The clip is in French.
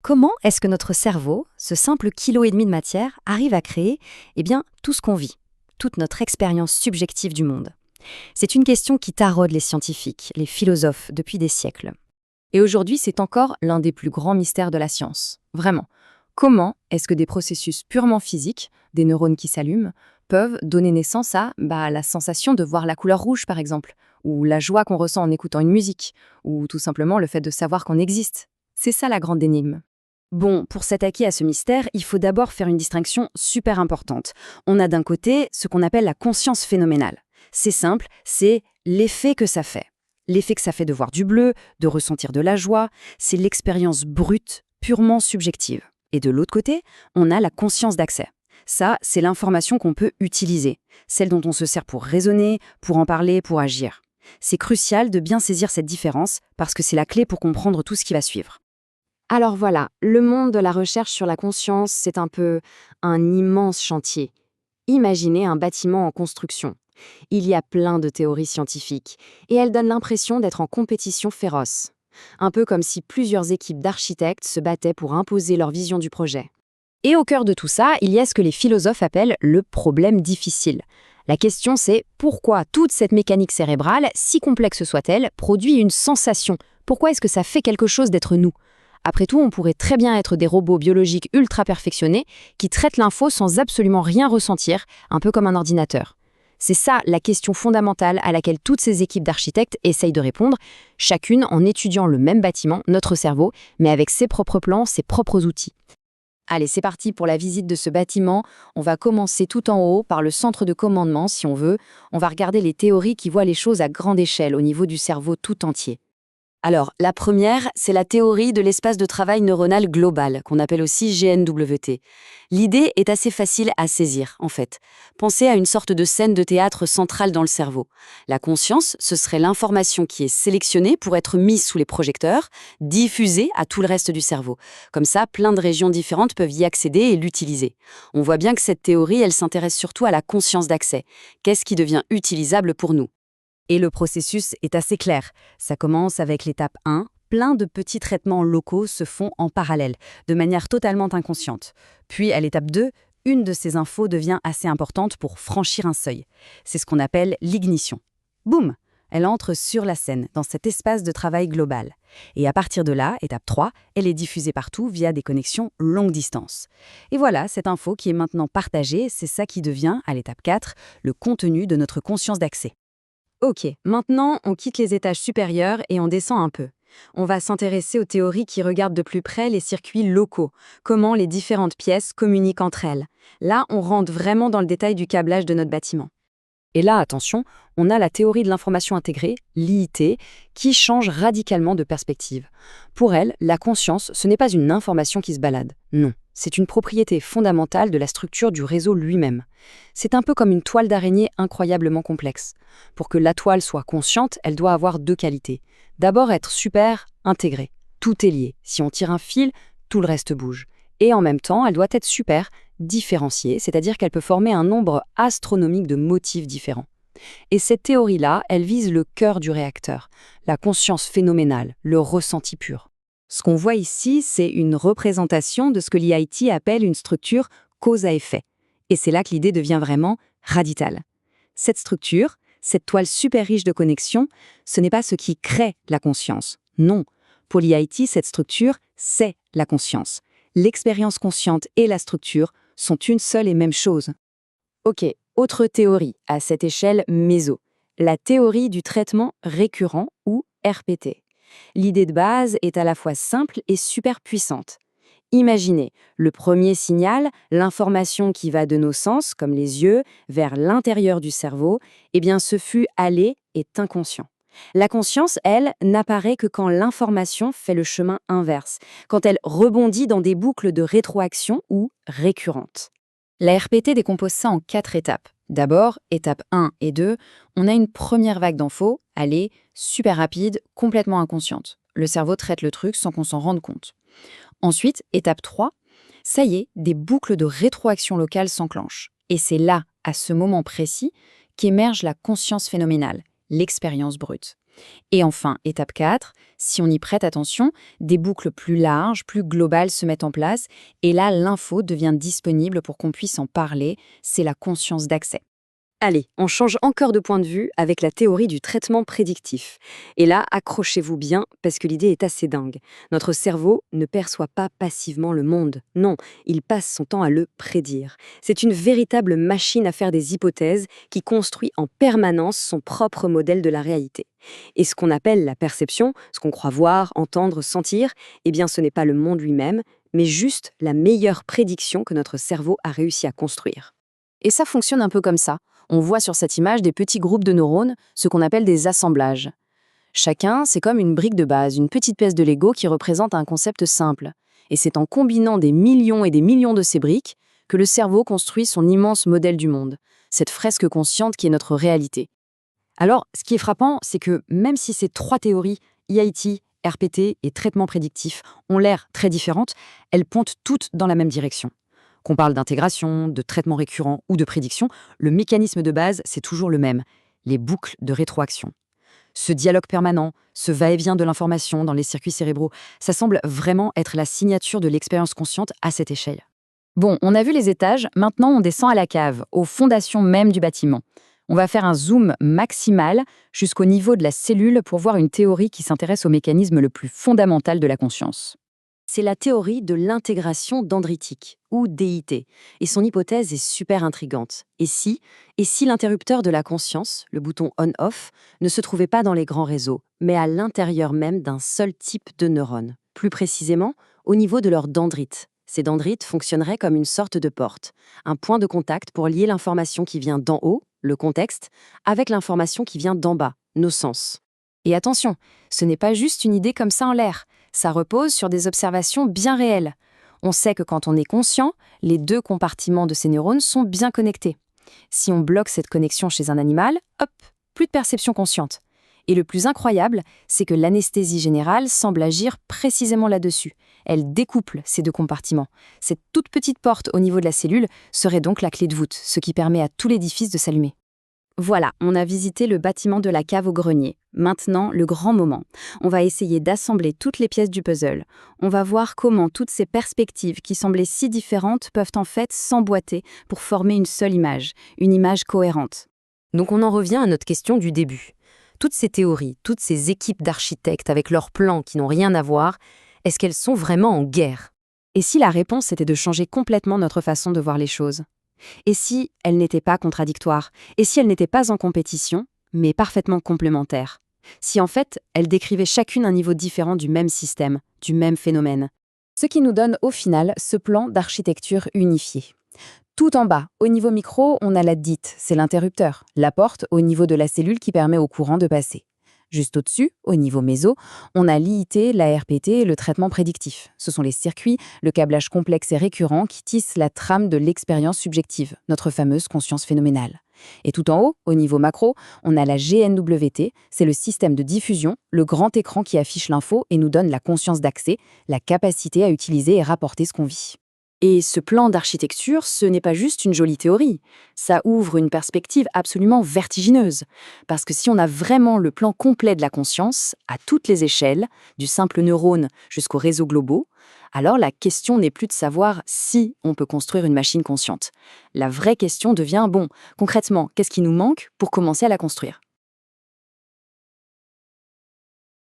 Comment est-ce que notre cerveau, ce simple kilo et demi de matière, arrive à créer tout ce qu'on vit, toute notre expérience subjective du monde? C'est une question qui taraude les scientifiques, les philosophes, depuis des siècles. Et aujourd'hui, c'est encore l'un des plus grands mystères de la science. Vraiment. Comment est-ce que des processus purement physiques, des neurones qui s'allument, peuvent donner naissance à la sensation de voir la couleur rouge, par exemple, ou la joie qu'on ressent en écoutant une musique, ou tout simplement le fait de savoir qu'on existe? C'est ça la grande énigme. Bon, pour s'attaquer à ce mystère, il faut d'abord faire une distinction super importante. On a d'un côté ce qu'on appelle la conscience phénoménale. C'est simple, c'est l'effet que ça fait. L'effet que ça fait de voir du bleu, de ressentir de la joie, c'est l'expérience brute, purement subjective. Et de l'autre côté, on a la conscience d'accès. Ça, c'est l'information qu'on peut utiliser, celle dont on se sert pour raisonner, pour en parler, pour agir. C'est crucial de bien saisir cette différence parce que c'est la clé pour comprendre tout ce qui va suivre. Alors voilà, le monde de la recherche sur la conscience, c'est un peu un immense chantier. Imaginez un bâtiment en construction. Il y a plein de théories scientifiques, et elles donnent l'impression d'être en compétition féroce. Un peu comme si plusieurs équipes d'architectes se battaient pour imposer leur vision du projet. Et au cœur de tout ça, il y a ce que les philosophes appellent le problème difficile. La question c'est pourquoi toute cette mécanique cérébrale, si complexe soit-elle, produit une sensation? Pourquoi est-ce que ça fait quelque chose d'être nous? Après tout, on pourrait très bien être des robots biologiques ultra perfectionnés qui traitent l'info sans absolument rien ressentir, un peu comme un ordinateur. C'est ça la question fondamentale à laquelle toutes ces équipes d'architectes essayent de répondre, chacune en étudiant le même bâtiment, notre cerveau, mais avec ses propres plans, ses propres outils. Allez, c'est parti pour la visite de ce bâtiment. On va commencer tout en haut par le centre de commandement, si on veut. On va regarder les théories qui voient les choses à grande échelle, au niveau du cerveau tout entier. Alors, la première, c'est la théorie de l'espace de travail neuronal global, qu'on appelle aussi GNWT. L'idée est assez facile à saisir, en fait. Pensez à une sorte de scène de théâtre centrale dans le cerveau. La conscience, ce serait l'information qui est sélectionnée pour être mise sous les projecteurs, diffusée à tout le reste du cerveau. Comme ça, plein de régions différentes peuvent y accéder et l'utiliser. On voit bien que cette théorie, elle s'intéresse surtout à la conscience d'accès. Qu'est-ce qui devient utilisable pour nous ? Et le processus est assez clair. Ça commence avec l'étape 1. Plein de petits traitements locaux se font en parallèle, de manière totalement inconsciente. Puis, à l'étape 2, une de ces infos devient assez importante pour franchir un seuil. C'est ce qu'on appelle l'ignition. Boum! Elle entre sur la scène, dans cet espace de travail global. Et à partir de là, étape 3, elle est diffusée partout via des connexions longue distance. Et voilà, cette info qui est maintenant partagée, c'est ça qui devient, à l'étape 4, le contenu de notre conscience d'accès. Ok, maintenant on quitte les étages supérieurs et on descend un peu. On va s'intéresser aux théories qui regardent de plus près les circuits locaux, comment les différentes pièces communiquent entre elles. Là, on rentre vraiment dans le détail du câblage de notre bâtiment. Et là, attention, on a la théorie de l'information intégrée, l'IIT, qui change radicalement de perspective. Pour elle, la conscience, ce n'est pas une information qui se balade. Non, c'est une propriété fondamentale de la structure du réseau lui-même. C'est un peu comme une toile d'araignée incroyablement complexe. Pour que la toile soit consciente, elle doit avoir 2 qualités. D'abord, être super intégrée. Tout est lié. Si on tire un fil, tout le reste bouge. Et en même temps, elle doit être super différenciée, c'est-à-dire qu'elle peut former un nombre astronomique de motifs différents. Et cette théorie-là, elle vise le cœur du réacteur, la conscience phénoménale, le ressenti pur. Ce qu'on voit ici, c'est une représentation de ce que l'IIT appelle une structure cause à effet. Et c'est là que l'idée devient vraiment radicale. Cette structure, cette toile super riche de connexions, ce n'est pas ce qui crée la conscience. Non. Pour l'IIT, cette structure, c'est la conscience. L'expérience consciente et la structure sont une seule et même chose. Ok, autre théorie, à cette échelle méso. La théorie du traitement récurrent ou RPT. L'idée de base est à la fois simple et super puissante. Imaginez, le premier signal, l'information qui va de nos sens, comme les yeux, vers l'intérieur du cerveau, ce flux aller est inconscient. La conscience, elle, n'apparaît que quand l'information fait le chemin inverse, quand elle rebondit dans des boucles de rétroaction ou récurrentes. La RPT décompose ça en 4 étapes. D'abord, étape 1 et 2, on a une première vague d'infos, elle est super rapide, complètement inconsciente. Le cerveau traite le truc sans qu'on s'en rende compte. Ensuite, étape 3, ça y est, des boucles de rétroaction locale s'enclenchent. Et c'est là, à ce moment précis, qu'émerge la conscience phénoménale, l'expérience brute. Et enfin, étape 4, si on y prête attention, des boucles plus larges, plus globales se mettent en place, et là, l'info devient disponible pour qu'on puisse en parler, c'est la conscience d'accès. Allez, on change encore de point de vue avec la théorie du traitement prédictif. Et là, accrochez-vous bien parce que l'idée est assez dingue. Notre cerveau ne perçoit pas passivement le monde. Non, il passe son temps à le prédire. C'est une véritable machine à faire des hypothèses qui construit en permanence son propre modèle de la réalité. Et ce qu'on appelle la perception, ce qu'on croit voir, entendre, sentir, eh bien ce n'est pas le monde lui-même, mais juste la meilleure prédiction que notre cerveau a réussi à construire. Et ça fonctionne un peu comme ça. On voit sur cette image des petits groupes de neurones, ce qu'on appelle des assemblages. Chacun, c'est comme une brique de base, une petite pièce de Lego qui représente un concept simple. Et c'est en combinant des millions et des millions de ces briques que le cerveau construit son immense modèle du monde, cette fresque consciente qui est notre réalité. Alors, ce qui est frappant, c'est que même si ces trois théories, EIT, RPT et traitement prédictif, ont l'air très différentes, elles pointent toutes dans la même direction. Qu'on parle d'intégration, de traitement récurrent ou de prédiction, le mécanisme de base, c'est toujours le même, les boucles de rétroaction. Ce dialogue permanent, ce va-et-vient de l'information dans les circuits cérébraux, ça semble vraiment être la signature de l'expérience consciente à cette échelle. Bon, on a vu les étages, maintenant on descend à la cave, aux fondations même du bâtiment. On va faire un zoom maximal jusqu'au niveau de la cellule pour voir une théorie qui s'intéresse au mécanisme le plus fondamental de la conscience. C'est la théorie de l'intégration dendritique, ou DIT, et son hypothèse est super intrigante. Et si l'interrupteur de la conscience, le bouton on-off, ne se trouvait pas dans les grands réseaux, mais à l'intérieur même d'un seul type de neurones, plus précisément au niveau de leurs dendrites. Ces dendrites fonctionneraient comme une sorte de porte, un point de contact pour lier l'information qui vient d'en haut, le contexte, avec l'information qui vient d'en bas, nos sens. Et attention, ce n'est pas juste une idée comme ça en l'air. Ça repose sur des observations bien réelles. On sait que quand on est conscient, les deux compartiments de ces neurones sont bien connectés. Si on bloque cette connexion chez un animal, hop, plus de perception consciente. Et le plus incroyable, c'est que l'anesthésie générale semble agir précisément là-dessus. Elle découple ces deux compartiments. Cette toute petite porte au niveau de la cellule serait donc la clé de voûte, ce qui permet à tout l'édifice de s'allumer. Voilà, on a visité le bâtiment de la cave au grenier. Maintenant, le grand moment. On va essayer d'assembler toutes les pièces du puzzle. On va voir comment toutes ces perspectives qui semblaient si différentes peuvent en fait s'emboîter pour former une image cohérente. Donc on en revient à notre question du début. Toutes ces théories, toutes ces équipes d'architectes avec leurs plans qui n'ont rien à voir, est-ce qu'elles sont vraiment en guerre? Et si la réponse était de changer complètement notre façon de voir les choses? Et si elles n'étaient pas contradictoires? Et si elles n'étaient pas en compétition, mais parfaitement complémentaires? Si en fait, elles décrivaient chacune un niveau différent du même système, du même phénomène? Ce qui nous donne au final ce plan d'architecture unifié. Tout en bas, au niveau micro, on a la DIT, c'est l'interrupteur, la porte au niveau de la cellule qui permet au courant de passer. Juste au-dessus, au niveau méso, on a l'IIT, la RPT et le traitement prédictif. Ce sont les circuits, le câblage complexe et récurrent qui tissent la trame de l'expérience subjective, notre fameuse conscience phénoménale. Et tout en haut, au niveau macro, on a la GNWT, c'est le système de diffusion, le grand écran qui affiche l'info et nous donne la conscience d'accès, la capacité à utiliser et rapporter ce qu'on vit. Et ce plan d'architecture, ce n'est pas juste une jolie théorie. Ça ouvre une perspective absolument vertigineuse. Parce que si on a vraiment le plan complet de la conscience, à toutes les échelles, du simple neurone jusqu'aux réseaux globaux, alors la question n'est plus de savoir si on peut construire une machine consciente. La vraie question devient, bon, concrètement, qu'est-ce qui nous manque pour commencer à la construire?